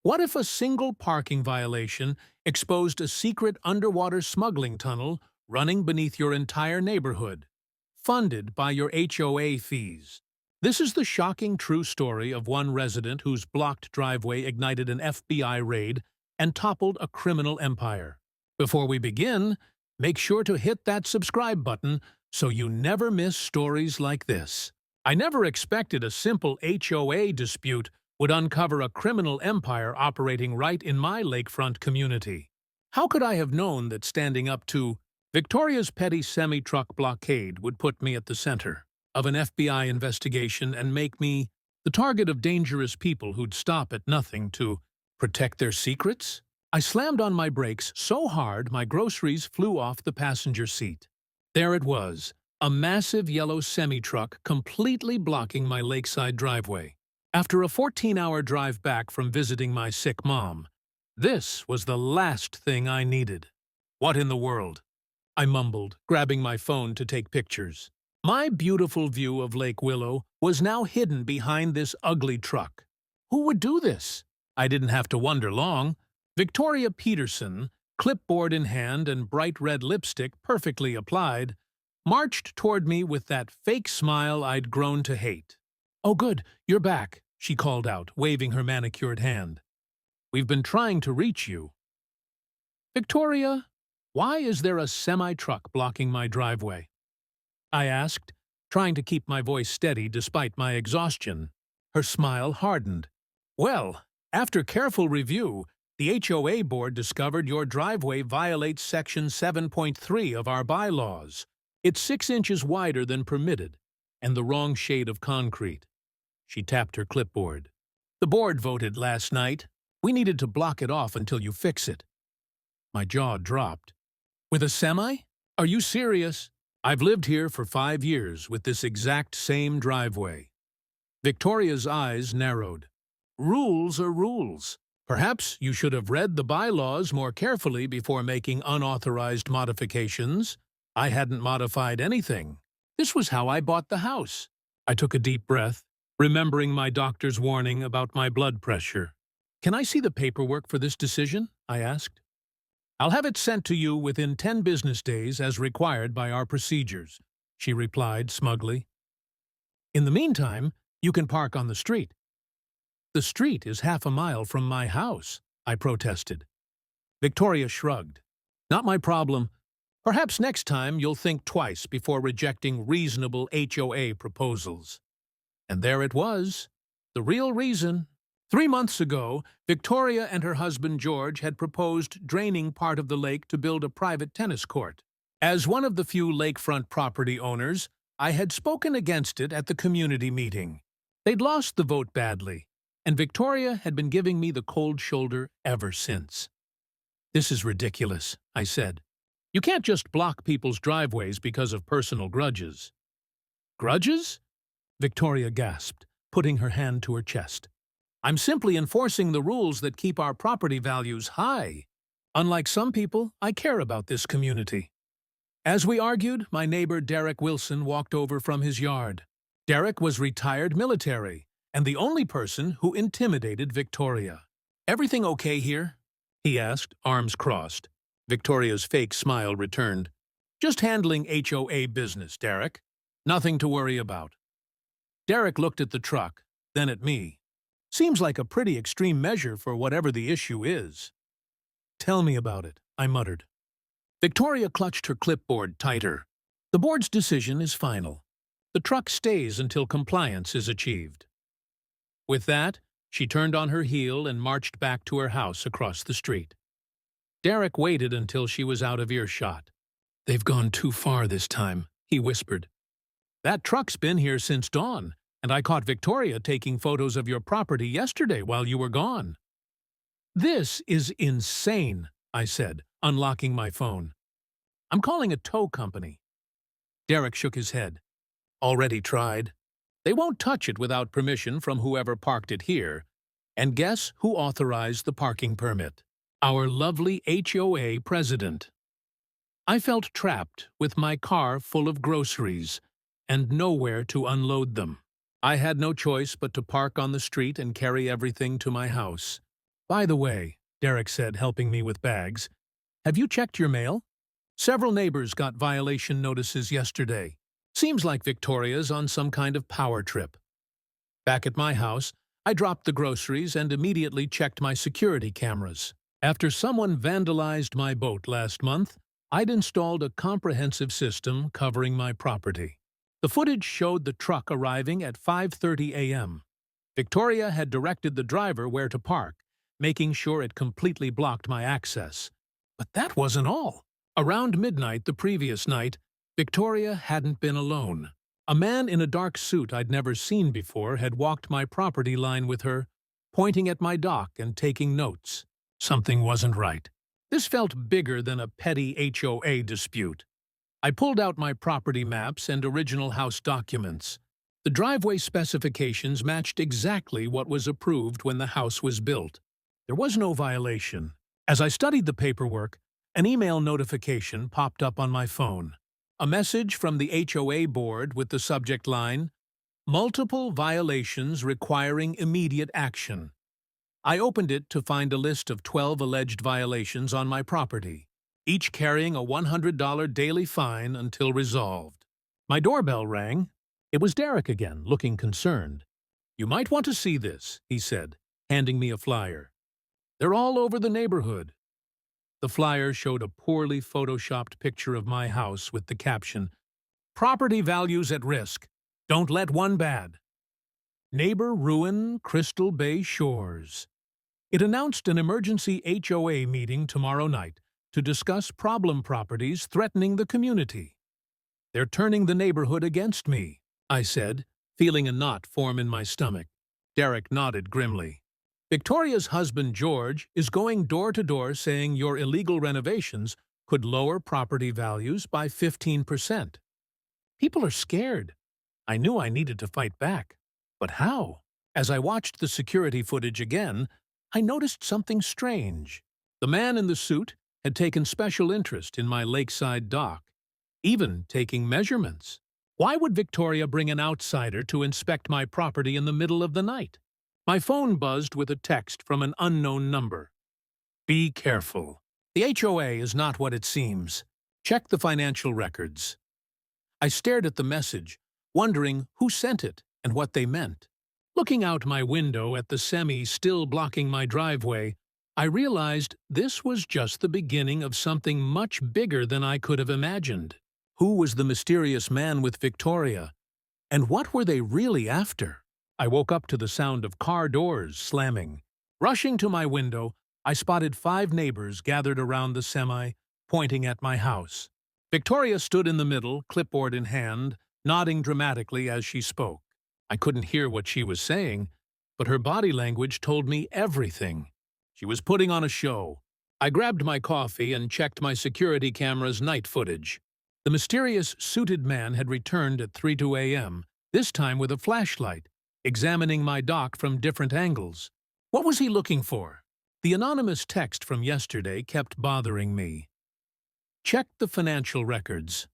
What if a single parking violation exposed a secret underwater smuggling tunnel running beneath your entire neighborhood, funded by your HOA fees? This is the shocking true story of one resident whose blocked driveway ignited an FBI raid and toppled a criminal empire. Before we begin, make sure to hit that subscribe button so you never miss stories like this. I never expected a simple HOA dispute would uncover a criminal empire operating right in my lakefront community. How could I have known that standing up to Victoria's petty semi-truck blockade would put me at the center of an FBI investigation and make me the target of dangerous people who'd stop at nothing to protect their secrets? I slammed on my brakes so hard my groceries flew off the passenger seat. There it was, a massive yellow semi-truck completely blocking my lakeside driveway. After a 14-hour drive back from visiting my sick mom, this was the last thing I needed. What in the world? I mumbled, grabbing my phone to take pictures. My beautiful view of Lake Willow was now hidden behind this ugly truck. Who would do this? I didn't have to wonder long. Victoria Peterson, clipboard in hand and bright red lipstick perfectly applied, marched toward me with that fake smile I'd grown to hate. "Oh good, you're back," she called out, waving her manicured hand. "We've been trying to reach you." "Victoria, why is there a semi-truck blocking my driveway?" I asked, trying to keep my voice steady despite my exhaustion. Her smile hardened. "Well, after careful review, the HOA board discovered your driveway violates Section 7.3 of our bylaws. It's 6 inches wider than permitted, and the wrong shade of concrete." She tapped her clipboard. "The board voted last night. We needed to block it off until you fix it." My jaw dropped. "With a semi? Are you serious? I've lived here for 5 years with this exact same driveway." Victoria's eyes narrowed. "Rules are rules. Perhaps you should have read the bylaws more carefully before making unauthorized modifications." I hadn't modified anything. This was how I bought the house. I took a deep breath, remembering my doctor's warning about my blood pressure. "Can I see the paperwork for this decision?" I asked. "I'll have it sent to you within 10 business days as required by our procedures," she replied smugly. "In the meantime, you can park on the street." "The street is half a mile from my house," I protested. Victoria shrugged. "Not my problem. Perhaps next time you'll think twice before rejecting reasonable HOA proposals." And there it was, the real reason. 3 months ago, Victoria and her husband George had proposed draining part of the lake to build a private tennis court. As one of the few lakefront property owners, I had spoken against it at the community meeting. They'd lost the vote badly, and Victoria had been giving me the cold shoulder ever since. "This is ridiculous," I said. "You can't just block people's driveways because of personal grudges." "Grudges?" Victoria gasped, putting her hand to her chest. "I'm simply enforcing the rules that keep our property values high. Unlike some people, I care about this community." As we argued, my neighbor Derek Wilson walked over from his yard. Derek was retired military, and the only person who intimidated Victoria. "Everything okay here?" he asked, arms crossed. Victoria's fake smile returned. "Just handling HOA business, Derek. Nothing to worry about." Derek looked at the truck, then at me. "Seems like a pretty extreme measure for whatever the issue is." "Tell me about it," I muttered. Victoria clutched her clipboard tighter. "The board's decision is final. The truck stays until compliance is achieved." With that, she turned on her heel and marched back to her house across the street. Derek waited until she was out of earshot. "They've gone too far this time," he whispered. "That truck's been here since dawn, and I caught Victoria taking photos of your property yesterday while you were gone." "This is insane," I said, unlocking my phone. "I'm calling a tow company." Derek shook his head. "Already tried. They won't touch it without permission from whoever parked it here. And guess who authorized the parking permit? Our lovely HOA president." I felt trapped with my car full of groceries and nowhere to unload them. I had no choice but to park on the street and carry everything to my house. By the way, Derek said, helping me with bags, have you checked your mail? Several neighbors got violation notices yesterday. Seems like Victoria's on some kind of power trip. Back at my house, I dropped the groceries and immediately checked my security cameras. After someone vandalized my boat last month, I'd installed a comprehensive system covering my property. The footage showed the truck arriving at 5:30 a.m. Victoria had directed the driver where to park, making sure it completely blocked my access. But that wasn't all. Around midnight the previous night, Victoria hadn't been alone. A man in a dark suit I'd never seen before had walked my property line with her, pointing at my dock and taking notes. Something wasn't right. This felt bigger than a petty HOA dispute. I pulled out my property maps and original house documents. The driveway specifications matched exactly what was approved when the house was built. There was no violation. As I studied the paperwork, an email notification popped up on my phone. A message from the HOA board with the subject line, "Multiple violations requiring immediate action." I opened it to find a list of 12 alleged violations on my property, each carrying a $100 daily fine until resolved. My doorbell rang. It was Derek again, looking concerned. "You might want to see this," he said, handing me a flyer. "They're all over the neighborhood." The flyer showed a poorly photoshopped picture of my house with the caption, "Property values at risk. Don't let one bad. Neighbor ruin Crystal Bay Shores." It announced an emergency HOA meeting tomorrow night to discuss problem properties threatening the community. "They're turning the neighborhood against me," I said, feeling a knot form in my stomach. Derek nodded grimly. "Victoria's husband, George, is going door to door saying your illegal renovations could lower property values by 15%. People are scared." I knew I needed to fight back. But how? As I watched the security footage again, I noticed something strange. The man in the suit had taken special interest in my Lakeside dock, even taking measurements. Why would Victoria bring an outsider to inspect my property in the middle of the night? My phone buzzed with a text from an unknown number. "Be careful. The HOA is not what it seems. Check the financial records." I stared at the message, wondering who sent it and what they meant. Looking out my window at the semi still blocking my driveway, I realized this was just the beginning of something much bigger than I could have imagined. Who was the mysterious man with Victoria? And what were they really after? I woke up to the sound of car doors slamming. Rushing to my window, I spotted 5 neighbors gathered around the semi, pointing at my house. Victoria stood in the middle, clipboard in hand, nodding dramatically as she spoke. I couldn't hear what she was saying, but her body language told me everything. She was putting on a show. I grabbed my coffee and checked my security camera's night footage. The mysterious suited man had returned at 3:02 a.m., this time with a flashlight, examining my dock from different angles. What was he looking for? The anonymous text from yesterday kept bothering me. Check the financial records.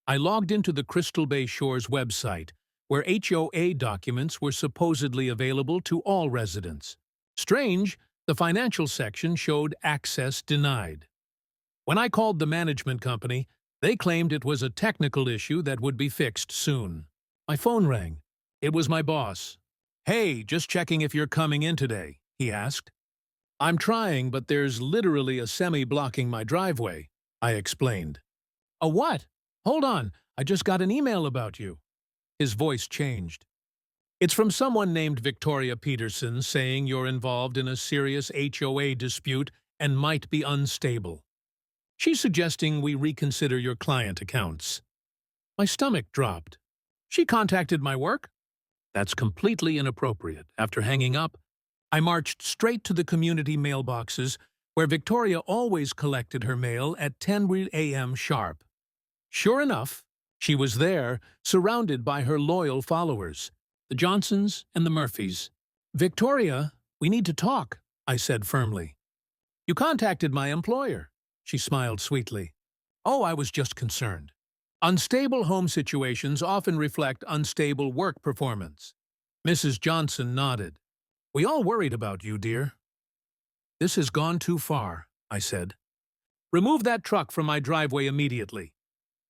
I logged into the Crystal Bay Shores website, where HOA documents were supposedly available to all residents. Strange, the financial section showed access denied. When I called the management company, they claimed it was a technical issue that would be fixed soon. My phone rang. It was my boss. "Hey, just checking if you're coming in today," he asked. "I'm trying, but there's literally a semi blocking my driveway," I explained. "A what? Hold on, I just got an email about you." His voice changed. "It's from someone named Victoria Peterson saying you're involved in a serious HOA dispute and might be unstable. She's suggesting we reconsider your client accounts." My stomach dropped. "She contacted my work?" That's completely inappropriate. After hanging up, I marched straight to the community mailboxes, where Victoria always collected her mail at 10 a.m. sharp. Sure enough, she was there, surrounded by her loyal followers, the Johnsons and the Murphys. "Victoria, we need to talk," I said firmly. "You contacted my employer." She smiled sweetly. "Oh, I was just concerned. Unstable home situations often reflect unstable work performance." Mrs. Johnson nodded. "We all worried about you, dear." This has gone too far, I said. Remove that truck from my driveway immediately.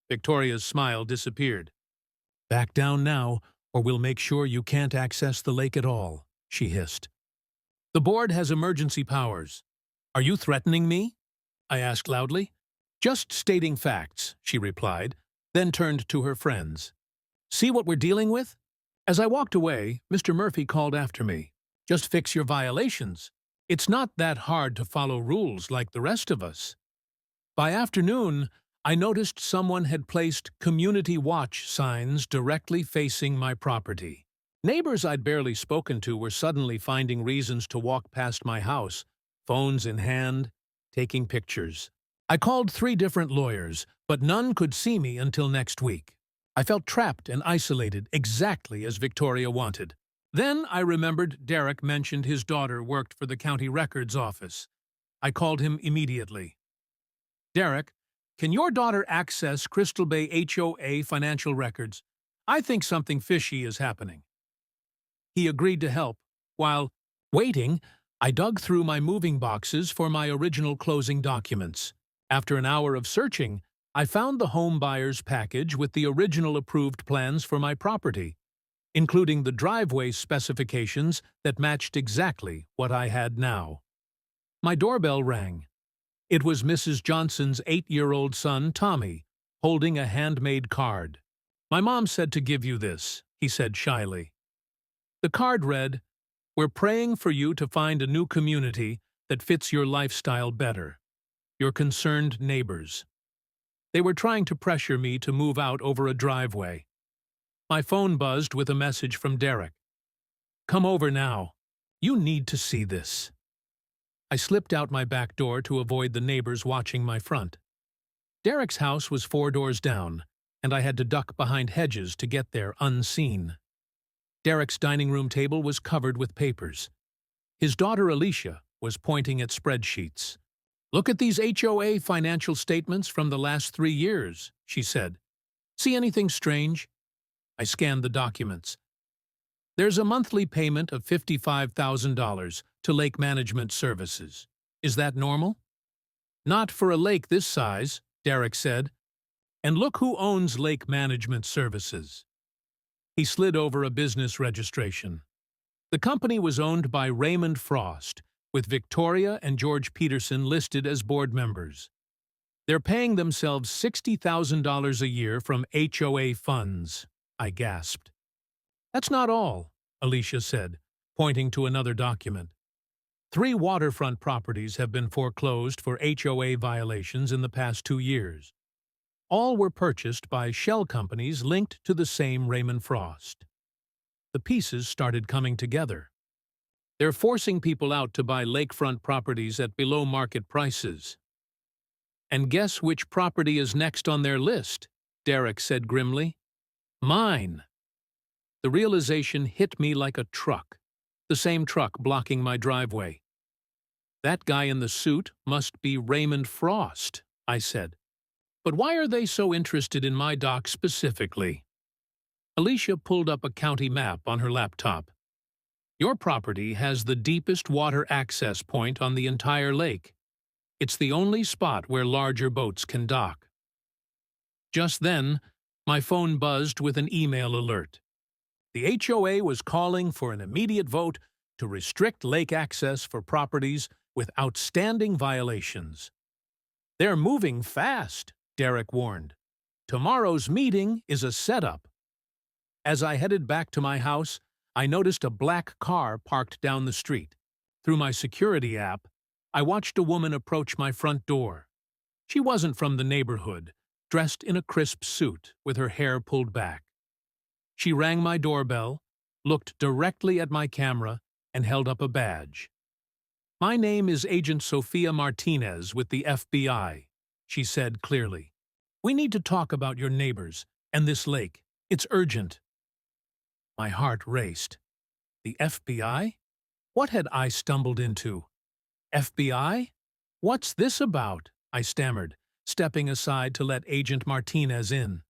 Victoria's smile disappeared. Back down now, or we'll make sure you can't access the lake at all, she hissed. The board has emergency powers. Are you threatening me? I asked loudly. Just stating facts, she replied, then turned to her friends. See what we're dealing with? As I walked away, Mr. Murphy called after me. Just fix your violations. It's not that hard to follow rules like the rest of us. By afternoon, I noticed someone had placed community watch signs directly facing my property. Neighbors I'd barely spoken to were suddenly finding reasons to walk past my house, phones in hand, taking pictures. I called 3 different lawyers, but none could see me until next week. I felt trapped and isolated, exactly as Victoria wanted. Then I remembered Derek mentioned his daughter worked for the county records office. I called him immediately. Derek, can your daughter access Crystal Bay HOA financial records? I think something fishy is happening. He agreed to help. While waiting, I dug through my moving boxes for my original closing documents. After an hour of searching, I found the home buyer's package with the original approved plans for my property, including the driveway specifications that matched exactly what I had now. My doorbell rang. It was Mrs. Johnson's 8-year-old son, Tommy, holding a handmade card. My mom said to give you this, he said shyly. The card read, We're praying for you to find a new community that fits your lifestyle better. Your concerned neighbors. They were trying to pressure me to move out over a driveway. My phone buzzed with a message from Derek. Come over now. You need to see this. I slipped out my back door to avoid the neighbors watching my front. Derek's house was 4 doors down, and I had to duck behind hedges to get there unseen. Derek's dining room table was covered with papers. His daughter Alicia was pointing at spreadsheets. Look at these HOA financial statements from the last 3 years, she said. See anything strange? I scanned the documents. There's a monthly payment of $55,000 to Lake Management Services. Is that normal? Not for a lake this size, Derek said. And look who owns Lake Management Services. He slid over a business registration. The company was owned by Raymond Frost, with Victoria and George Peterson listed as board members. They're paying themselves $60,000 a year from HOA funds, I gasped. That's not all, Alicia said, pointing to another document. 3 waterfront properties have been foreclosed for HOA violations in the past 2 years. All were purchased by shell companies linked to the same Raymond Frost. The pieces started coming together. They're forcing people out to buy lakefront properties at below-market prices. And guess which property is next on their list? Derek said grimly. Mine. The realization hit me like a truck, the same truck blocking my driveway. That guy in the suit must be Raymond Frost, I said. But why are they so interested in my dock specifically? Alicia pulled up a county map on her laptop. Your property has the deepest water access point on the entire lake. It's the only spot where larger boats can dock. Just then, my phone buzzed with an email alert. The HOA was calling for an immediate vote to restrict lake access for properties with outstanding violations. They're moving fast, Derek warned. Tomorrow's meeting is a setup. As I headed back to my house, I noticed a black car parked down the street. Through my security app, I watched a woman approach my front door. She wasn't from the neighborhood, dressed in a crisp suit with her hair pulled back. She rang my doorbell, looked directly at my camera, and held up a badge. My name is Agent Sophia Martinez with the FBI, she said clearly. We need to talk about your neighbors and this lake. It's urgent. My heart raced. The FBI? What had I stumbled into? FBI? What's this about? I stammered, stepping aside to let Agent Martinez in.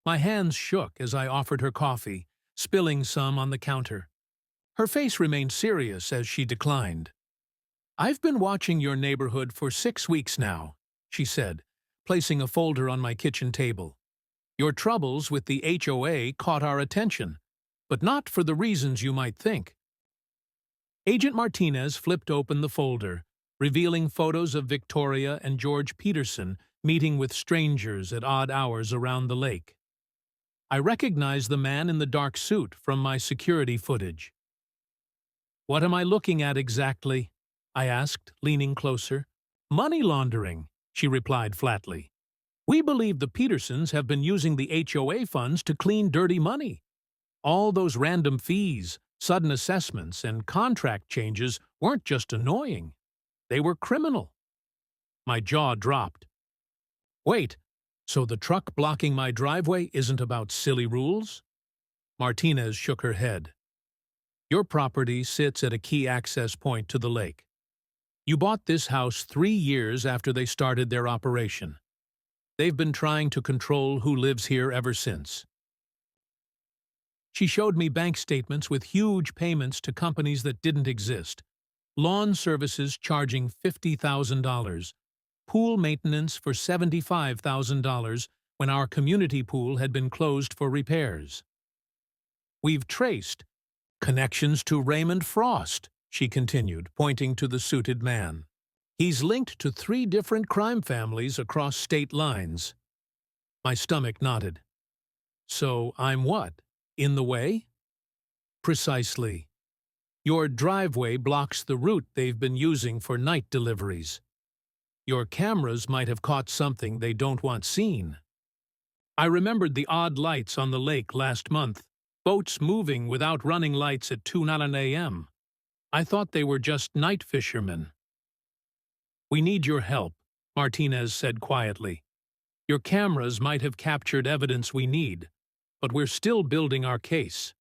My hands shook as I offered her coffee, spilling some on the counter. Her face remained serious as she declined. I've been watching your neighborhood for 6 weeks now, she said, placing a folder on my kitchen table. Your troubles with the HOA caught our attention, but not for the reasons you might think. Agent Martinez flipped open the folder, revealing photos of Victoria and George Peterson meeting with strangers at odd hours around the lake. I recognized the man in the dark suit from my security footage. What am I looking at exactly? I asked, leaning closer. Money laundering, she replied flatly. We believe the Petersons have been using the HOA funds to clean dirty money. All those random fees, sudden assessments, and contract changes weren't just annoying. They were criminal. My jaw dropped. Wait, so the truck blocking my driveway isn't about silly rules? Martinez shook her head. Your property sits at a key access point to the lake. You bought this house 3 years after they started their operation. They've been trying to control who lives here ever since. She showed me bank statements with huge payments to companies that didn't exist. Lawn services charging $50,000. Pool maintenance for $75,000 when our community pool had been closed for repairs. We've traced connections to Raymond Frost, she continued, pointing to the suited man. He's linked to 3 different crime families across state lines. My stomach nodded. So I'm what? In the way? Precisely. Your driveway blocks the route they've been using for night deliveries. Your cameras might have caught something they don't want seen. I remembered the odd lights on the lake last month, boats moving without running lights at 2:09 a.m. I thought they were just night fishermen. We need your help, Martinez said quietly. Your cameras might have captured evidence we need, but we're still building our case.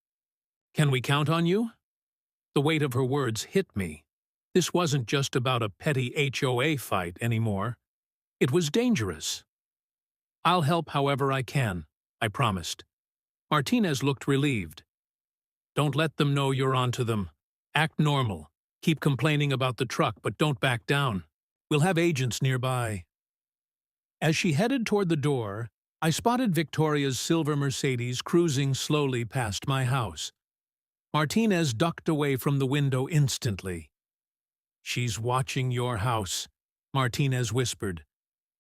Can we count on you? The weight of her words hit me. This wasn't just about a petty HOA fight anymore. It was dangerous. I'll help however I can, I promised. Martinez looked relieved. Don't let them know you're onto them. Act normal. Keep complaining about the truck, but don't back down. We'll have agents nearby. As she headed toward the door, I spotted Victoria's silver Mercedes cruising slowly past my house. Martinez ducked away from the window instantly. She's watching your house, Martinez whispered.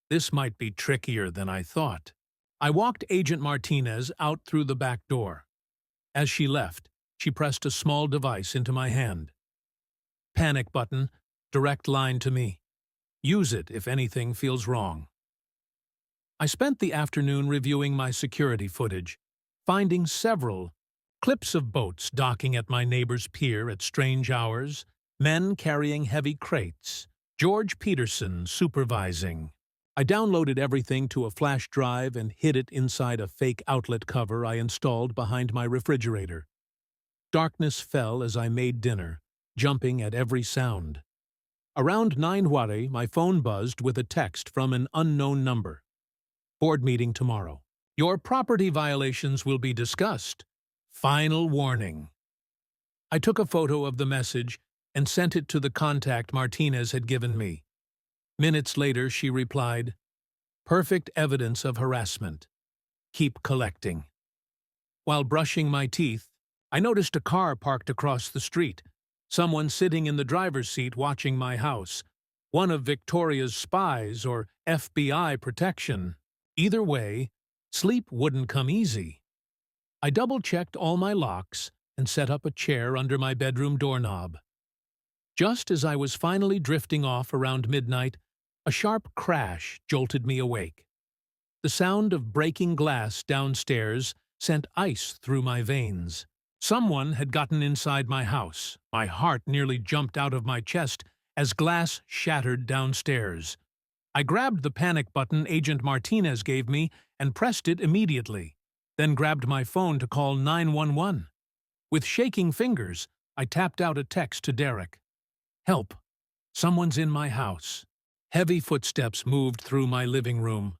This might be trickier than I thought. I walked Agent Martinez out through the back door. As she left, she pressed a small device into my hand. Panic button, direct line to me. Use it if anything feels wrong. I spent the afternoon reviewing my security footage, finding several clips of boats docking at my neighbor's pier at strange hours, men carrying heavy crates, George Peterson supervising. I downloaded everything to a flash drive and hid it inside a fake outlet cover I installed behind my refrigerator. Darkness fell as I made dinner, jumping at every sound. Around 9:00, my phone buzzed with a text from an unknown number. Board meeting tomorrow. Your property violations will be discussed. Final warning. I took a photo of the message and sent it to the contact Martinez had given me. Minutes later, she replied, Perfect evidence of harassment. Keep collecting. While brushing my teeth, I noticed a car parked across the street. Someone sitting in the driver's seat watching my house. One of Victoria's spies or FBI protection. Either way, sleep wouldn't come easy. I double-checked all my locks and set up a chair under my bedroom doorknob. Just as I was finally drifting off around midnight, a sharp crash jolted me awake. The sound of breaking glass downstairs sent ice through my veins. Someone had gotten inside my house. My heart nearly jumped out of my chest as glass shattered downstairs. I grabbed the panic button Agent Martinez gave me and pressed it immediately, then grabbed my phone to call 911. With shaking fingers, I tapped out a text to Derek. Help. Someone's in my house. Heavy footsteps moved through my living room.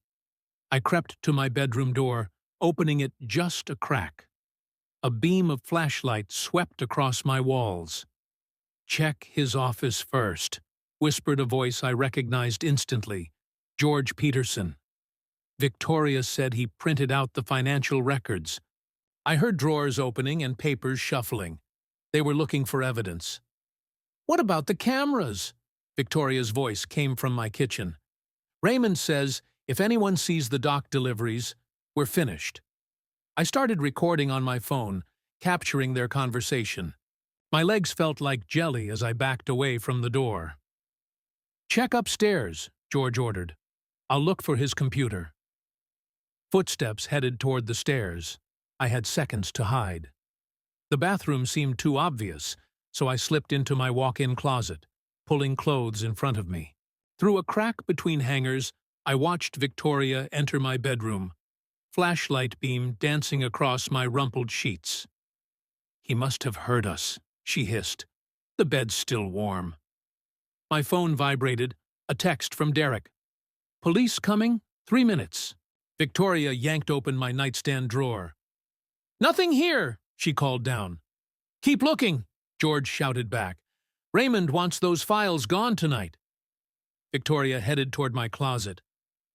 I crept to my bedroom door, opening it just a crack. A beam of flashlight swept across my walls. Check his office first, whispered a voice I recognized instantly. George Peterson. Victoria said he printed out the financial records. I heard drawers opening and papers shuffling. They were looking for evidence. "What about the cameras?" Victoria's voice came from my kitchen. "Raymond says if anyone sees the dock deliveries, we're finished." I started recording on my phone, capturing their conversation. My legs felt like jelly as I backed away from the door. "Check upstairs," George ordered. "I'll look for his computer." Footsteps headed toward the stairs. I had seconds to hide. The bathroom seemed too obvious, so I slipped into my walk-in closet, pulling clothes in front of me. Through a crack between hangers, I watched Victoria enter my bedroom, flashlight beam dancing across my rumpled sheets. "He must have heard us," she hissed. "The bed's still warm." My phone vibrated, a text from Derek. "Police coming? 3 minutes." Victoria yanked open my nightstand drawer. "Nothing here," she called down. "Keep looking," George shouted back. "Raymond wants those files gone tonight." Victoria headed toward my closet.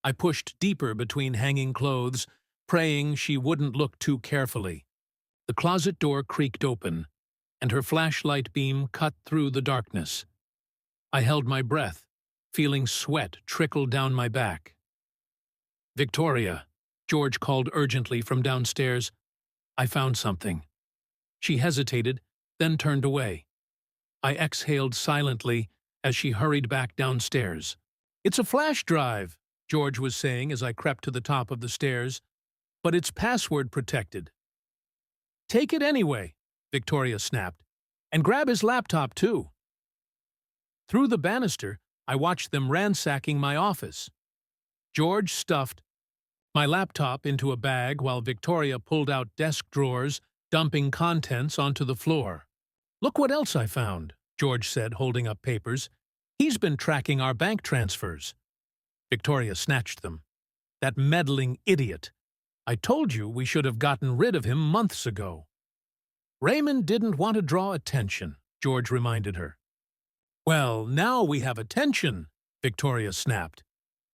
I pushed deeper between hanging clothes, praying she wouldn't look too carefully. The closet door creaked open, and her flashlight beam cut through the darkness. I held my breath, feeling sweat trickle down my back. "Victoria," George called urgently from downstairs. "I found something." She hesitated, then turned away. I exhaled silently as she hurried back downstairs. "It's a flash drive," George was saying as I crept to the top of the stairs, "but it's password protected." "Take it anyway," Victoria snapped, "and grab his laptop too." Through the banister, I watched them ransacking my office. George stuffed my laptop into a bag while Victoria pulled out desk drawers, dumping contents onto the floor. "Look what else I found," George said, holding up papers. "He's been tracking our bank transfers." Victoria snatched them. "That meddling idiot. I told you we should have gotten rid of him months ago." "Raymond didn't want to draw attention," George reminded her. "Well, now we have attention," Victoria snapped.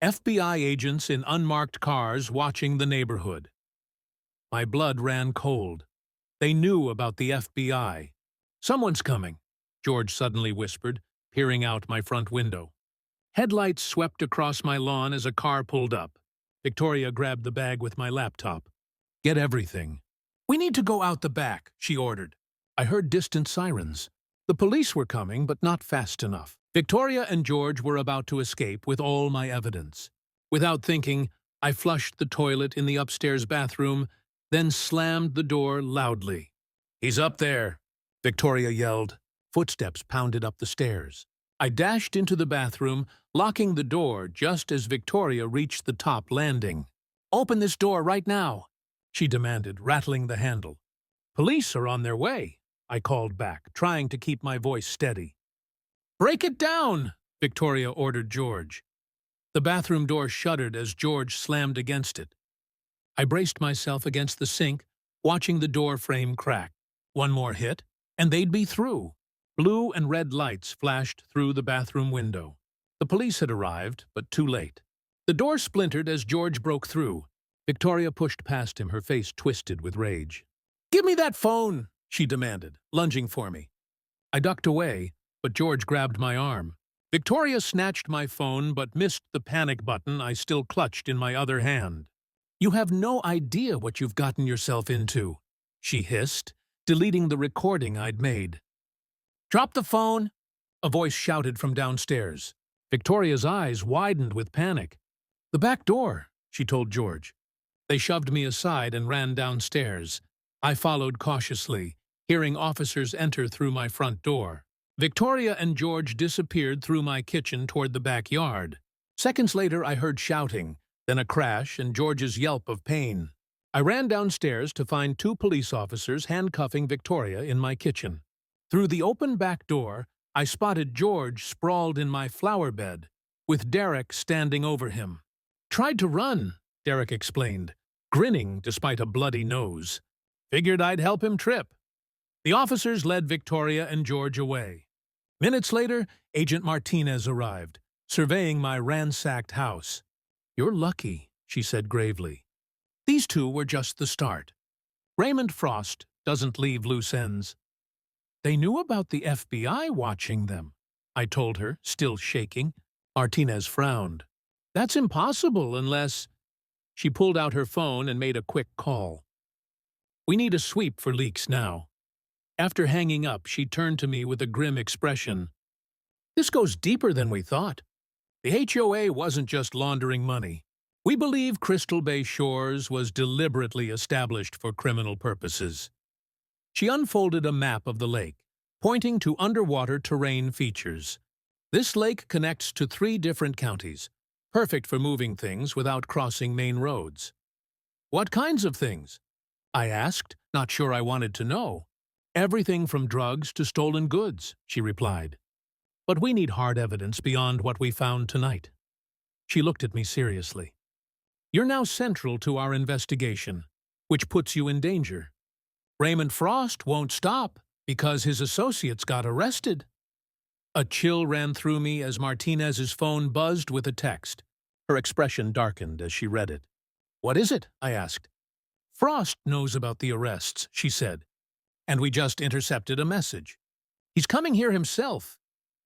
"FBI agents in unmarked cars watching the neighborhood." My blood ran cold. They knew about the FBI. "Someone's coming," George suddenly whispered, peering out my front window. Headlights swept across my lawn as a car pulled up. Victoria grabbed the bag with my laptop. "Get everything." "We need to go out the back," she ordered. I heard distant sirens. The police were coming, but not fast enough. Victoria and George were about to escape with all my evidence. Without thinking, I flushed the toilet in the upstairs bathroom, then slammed the door loudly. "He's up there," Victoria yelled. Footsteps pounded up the stairs. I dashed into the bathroom, locking the door just as Victoria reached the top landing. "Open this door right now," she demanded, rattling the handle. "Police are on their way," I called back, trying to keep my voice steady. "Break it down," Victoria ordered George. The bathroom door shuddered as George slammed against it. I braced myself against the sink, watching the door frame crack. One more hit, and they'd be through. Blue and red lights flashed through the bathroom window. The police had arrived, but too late. The door splintered as George broke through. Victoria pushed past him, her face twisted with rage. "Give me that phone," she demanded, lunging for me. I ducked away, but George grabbed my arm. Victoria snatched my phone but missed the panic button I still clutched in my other hand. "You have no idea what you've gotten yourself into," she hissed, deleting the recording I'd made. "Drop the phone," a voice shouted from downstairs. Victoria's eyes widened with panic. "The back door," she told George. They shoved me aside and ran downstairs. I followed cautiously, hearing officers enter through my front door. Victoria and George disappeared through my kitchen toward the backyard. Seconds later, I heard shouting, then a crash and George's yelp of pain. I ran downstairs to find 2 police officers handcuffing Victoria in my kitchen. Through the open back door, I spotted George sprawled in my flower bed, with Derek standing over him. "Tried to run," Derek explained, grinning despite a bloody nose. "Figured I'd help him trip." The officers led Victoria and George away. Minutes later, Agent Martinez arrived, surveying my ransacked house. "You're lucky," she said gravely. These two were just the start. Raymond Frost doesn't leave loose ends. "They knew about the FBI watching them," I told her, still shaking. Martinez frowned. "That's impossible unless—" She pulled out her phone and made a quick call. "We need a sweep for leaks now." After hanging up, she turned to me with a grim expression. "This goes deeper than we thought. The HOA wasn't just laundering money. We believe Crystal Bay Shores was deliberately established for criminal purposes." She unfolded a map of the lake, pointing to underwater terrain features. "This lake connects to 3 different counties, perfect for moving things without crossing main roads." "What kinds of things?" I asked, not sure I wanted to know. "Everything from drugs to stolen goods," she replied. "But we need hard evidence beyond what we found tonight." She looked at me seriously. "You're now central to our investigation, which puts you in danger. Raymond Frost won't stop because his associates got arrested." A chill ran through me as Martinez's phone buzzed with a text. Her expression darkened as she read it. "What is it?" I asked. "Frost knows about the arrests," she said, "and we just intercepted a message. He's coming here himself."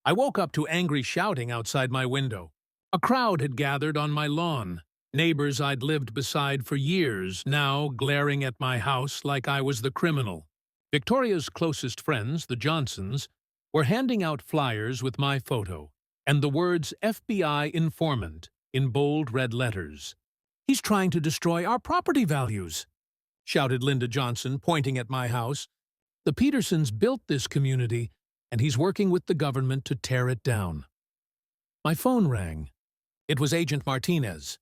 I woke up to angry shouting outside my window. A crowd had gathered on my lawn. Neighbors I'd lived beside for years, now glaring at my house like I was the criminal. Victoria's closest friends, the Johnsons, were handing out flyers with my photo and the words FBI informant in bold red letters. "He's trying to destroy our property values," shouted Linda Johnson, pointing at my house. "The Petersons built this community, and he's working with the government to tear it down." My phone rang. It was Agent Martinez.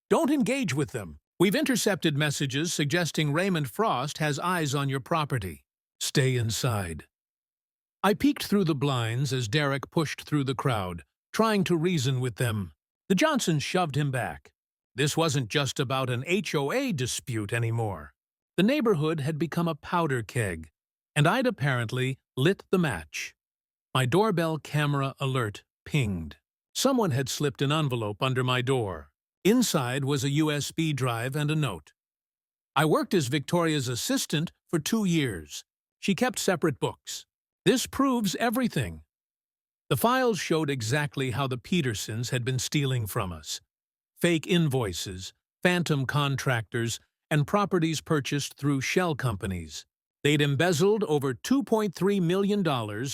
"Don't engage with them. We've intercepted messages suggesting Raymond Frost has eyes on your property. Stay inside." I peeked through the blinds as Derek pushed through the crowd, trying to reason with them. The Johnsons shoved him back. This wasn't just about an HOA dispute anymore. The neighborhood had become a powder keg, and I'd apparently lit the match. My doorbell camera alert pinged. Someone had slipped an envelope under my door. Inside was a USB drive and a note. "I worked as Victoria's assistant for 2 years. She kept separate books. This proves everything." The files showed exactly how the Petersons had been stealing from us. Fake invoices, phantom contractors, and properties purchased through shell companies. They'd embezzled over $2.3 million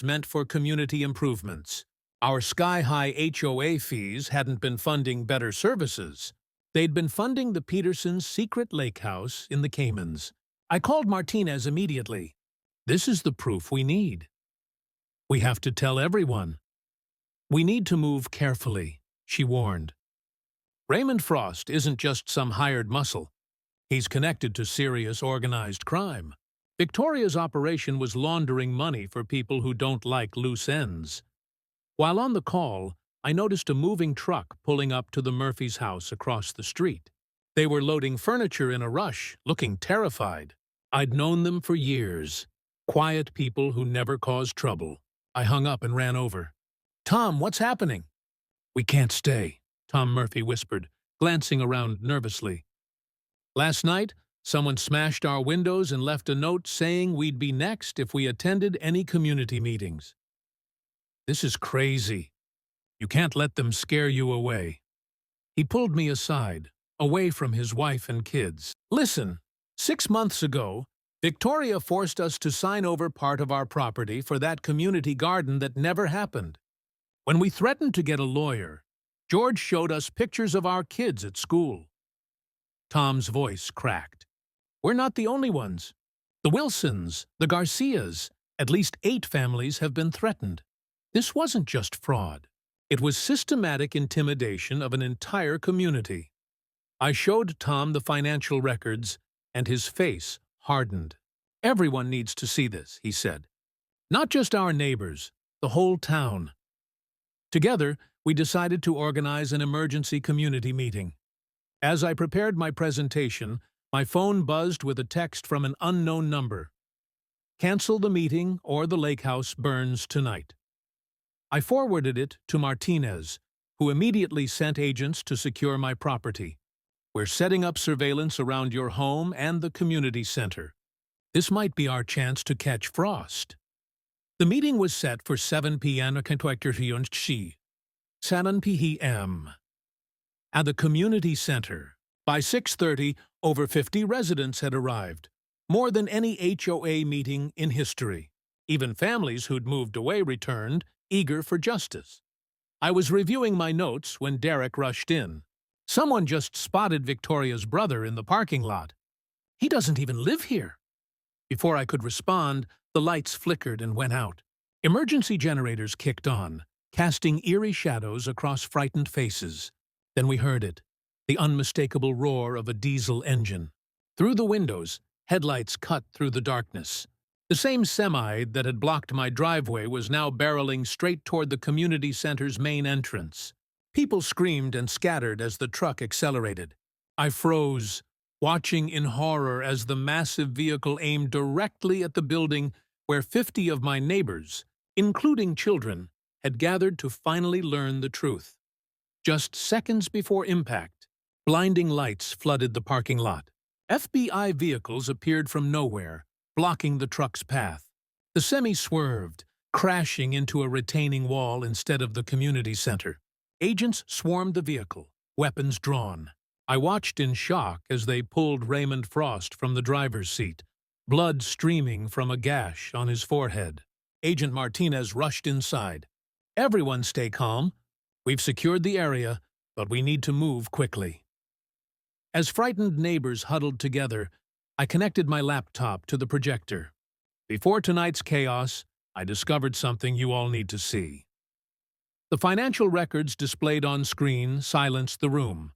meant for community improvements. Our sky-high HOA fees hadn't been funding better services. They'd been funding the Petersons' secret lake house in the Caymans. I called Martinez immediately. "This is the proof we need. We have to tell everyone." "We need to move carefully," she warned. "Raymond Frost isn't just some hired muscle. He's connected to serious organized crime. Victoria's operation was laundering money for people who don't like loose ends." While on the call, I noticed a moving truck pulling up to the Murphys' house across the street. They were loading furniture in a rush, looking terrified. I'd known them for years. Quiet people who never caused trouble. I hung up and ran over. "Tom, what's happening?" "We can't stay," Tom Murphy whispered, glancing around nervously. "Last night, someone smashed our windows and left a note saying we'd be next if we attended any community meetings. This is crazy. You can't let them scare you away." He pulled me aside, away from his wife and kids. "Listen, 6 months ago, Victoria forced us to sign over part of our property for that community garden that never happened. When we threatened to get a lawyer, George showed us pictures of our kids at school." Tom's voice cracked. "We're not the only ones. The Wilsons, the Garcias, at least 8 families have been threatened. This wasn't just fraud. It was systematic intimidation of an entire community." I showed Tom the financial records, and his face hardened. "Everyone needs to see this," he said. "Not just our neighbors, the whole town." Together, we decided to organize an emergency community meeting. As I prepared my presentation, my phone buzzed with a text from an unknown number. "Cancel the meeting or the lake house burns tonight." I forwarded it to Martinez, who immediately sent agents to secure my property. We're setting up surveillance around your home and the community center. This might be our chance to catch Frost. The meeting was set for 7 p.m. At the community center. By 6:30, over 50 residents had arrived, more than any HOA meeting in history. Even families who'd moved away returned, eager for justice. I was reviewing my notes when Derek rushed in. Someone just spotted Victoria's brother in the parking lot. He doesn't even live here. Before I could respond, the lights flickered and went out. Emergency generators kicked on, casting eerie shadows across frightened faces. Then we heard it, the unmistakable roar of a diesel engine. Through the windows, headlights cut through the darkness. The same semi that had blocked my driveway was now barreling straight toward the community center's main entrance. People screamed and scattered as the truck accelerated. I froze, watching in horror as the massive vehicle aimed directly at the building where 50 of my neighbors, including children, had gathered to finally learn the truth. Just seconds before impact, blinding lights flooded the parking lot. FBI vehicles appeared from nowhere, blocking the truck's path. The semi swerved, crashing into a retaining wall instead of the community center. Agents swarmed the vehicle, weapons drawn. I watched in shock as they pulled Raymond Frost from the driver's seat, blood streaming from a gash on his forehead. Agent Martinez rushed inside. "Everyone stay calm. We've secured the area, but we need to move quickly." As frightened neighbors huddled together, I connected my laptop to the projector. Before tonight's chaos, I discovered something you all need to see. The financial records displayed on screen silenced the room.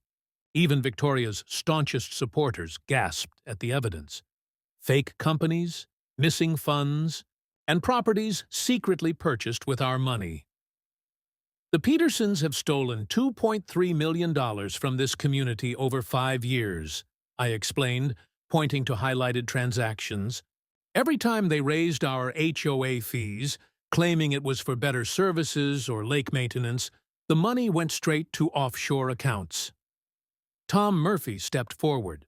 Even Victoria's staunchest supporters gasped at the evidence. Fake companies, missing funds, and properties secretly purchased with our money. The Petersons have stolen $2.3 million from this community over 5 years, I explained, pointing to highlighted transactions. Every time they raised our HOA fees, claiming it was for better services or lake maintenance, the money went straight to offshore accounts. Tom Murphy stepped forward.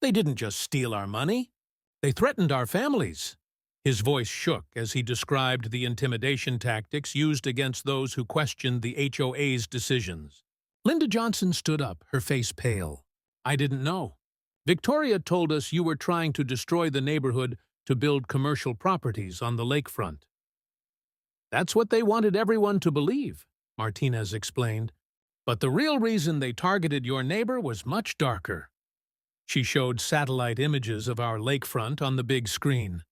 "They didn't just steal our money. They threatened our families." His voice shook as he described the intimidation tactics used against those who questioned the HOA's decisions. Linda Johnson stood up, her face pale. "I didn't know. Victoria told us you were trying to destroy the neighborhood to build commercial properties on the lakefront." "That's what they wanted everyone to believe," Martinez explained. "But the real reason they targeted your neighbor was much darker." She showed satellite images of our lakefront on the big screen.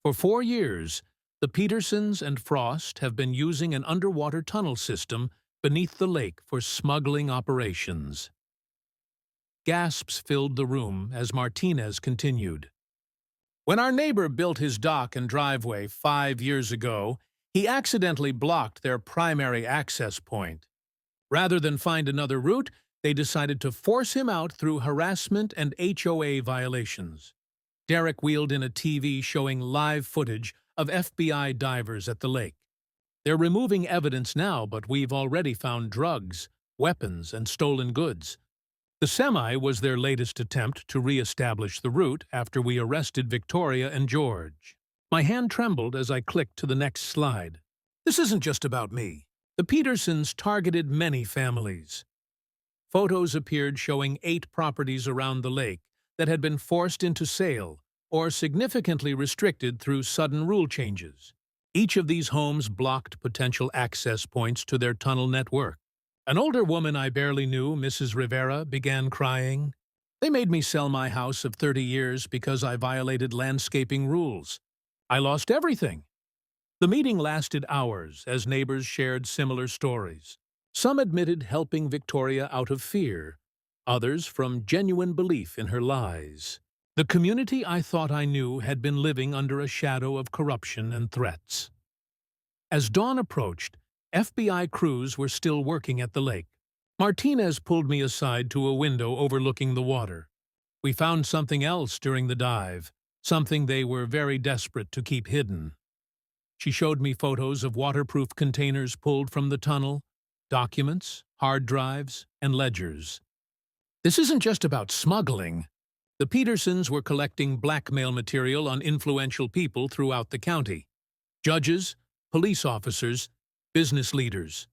For 4 years, the Petersons and Frost have been using an underwater tunnel system beneath the lake for smuggling operations. Gasps filled the room as Martinez continued. "When our neighbor built his dock and driveway 5 years ago, he accidentally blocked their primary access point. Rather than find another route, they decided to force him out through harassment and HOA violations." Derek wheeled in a TV showing live footage of FBI divers at the lake. "They're removing evidence now, but we've already found drugs, weapons, and stolen goods." The semi was their latest attempt to re-establish the route after we arrested Victoria and George. My hand trembled as I clicked to the next slide. This isn't just about me. The Petersons targeted many families. Photos appeared showing 8 properties around the lake that had been forced into sale or significantly restricted through sudden rule changes. Each of these homes blocked potential access points to their tunnel network. An older woman I barely knew, Mrs. Rivera, began crying. "They made me sell my house of 30 years because I violated landscaping rules. I lost everything." The meeting lasted hours as neighbors shared similar stories. Some admitted helping Victoria out of fear, others from genuine belief in her lies. The community I thought I knew had been living under a shadow of corruption and threats. As dawn approached, FBI crews were still working at the lake. Martinez pulled me aside to a window overlooking the water. "We found something else during the dive, something they were very desperate to keep hidden." She showed me photos of waterproof containers pulled from the tunnel, documents, hard drives, and ledgers. This isn't just about smuggling. The Petersons were collecting blackmail material on influential people throughout the county. Judges, police officers, business leaders.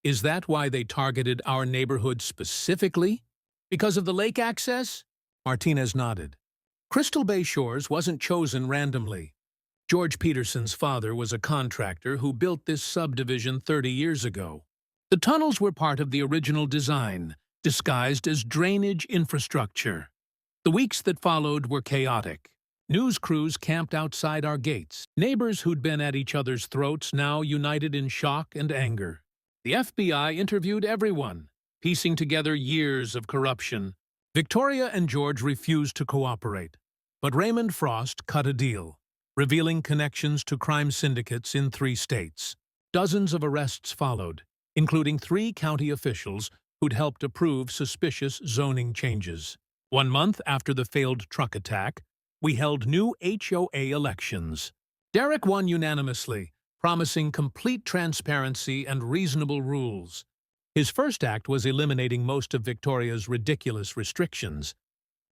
Is that why they targeted our neighborhood specifically? Because of the lake access? Martinez nodded. Crystal Bay Shores wasn't chosen randomly. George Peterson's father was a contractor who built this subdivision 30 years ago. The tunnels were part of the original design, disguised as drainage infrastructure. The weeks that followed were chaotic. News crews camped outside our gates. Neighbors who'd been at each other's throats now united in shock and anger. The FBI interviewed everyone, piecing together years of corruption. Victoria and George refused to cooperate, but Raymond Frost cut a deal, revealing connections to crime syndicates in 3 states. Dozens of arrests followed, including 3 county officials who'd helped approve suspicious zoning changes. 1 month after the failed truck attack, we held new HOA elections. Derek won unanimously, promising complete transparency and reasonable rules. His first act was eliminating most of Victoria's ridiculous restrictions.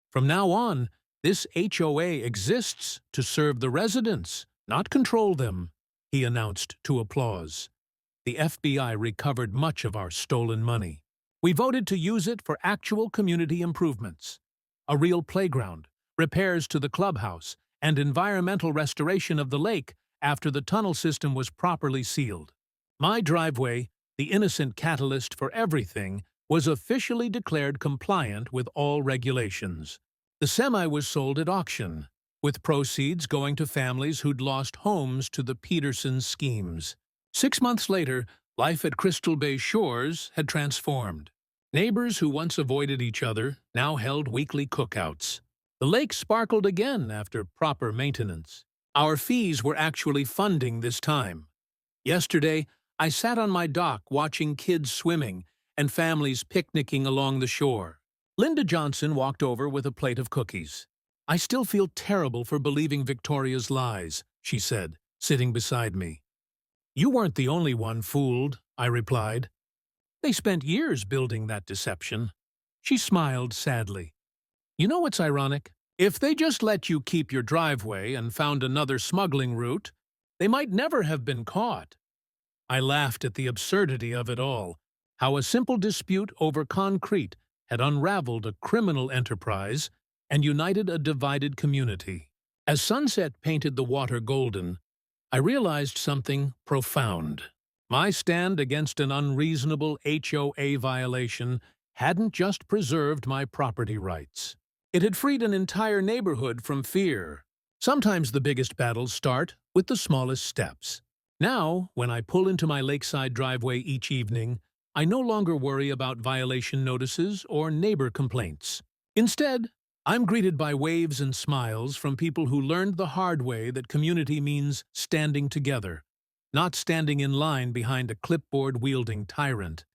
From now on, this HOA exists to serve the residents, not control them, he announced to applause. The FBI recovered much of our stolen money. We voted to use it for actual community improvements. A real playground, repairs to the clubhouse, and environmental restoration of the lake after the tunnel system was properly sealed. My driveway, the innocent catalyst for everything, was officially declared compliant with all regulations. The semi was sold at auction, with proceeds going to families who'd lost homes to the Peterson schemes. 6 months later, life at Crystal Bay Shores had transformed. Neighbors who once avoided each other now held weekly cookouts. The lake sparkled again after proper maintenance. Our fees were actually funding this time. Yesterday, I sat on my dock watching kids swimming and families picnicking along the shore. Linda Johnson walked over with a plate of cookies. "I still feel terrible for believing Victoria's lies," she said, sitting beside me. "You weren't the only one fooled," I replied. "They spent years building that deception." She smiled sadly. "You know what's ironic? If they just let you keep your driveway and found another smuggling route, they might never have been caught." I laughed at the absurdity of it all, how a simple dispute over concrete had unraveled a criminal enterprise and united a divided community. As sunset painted the water golden, I realized something profound. My stand against an unreasonable HOA violation hadn't just preserved my property rights. It had freed an entire neighborhood from fear. Sometimes the biggest battles start with the smallest steps. Now, when I pull into my Lakeside driveway each evening, I no longer worry about violation notices or neighbor complaints. Instead, I'm greeted by waves and smiles from people who learned the hard way that community means standing together, not standing in line behind a clipboard-wielding tyrant.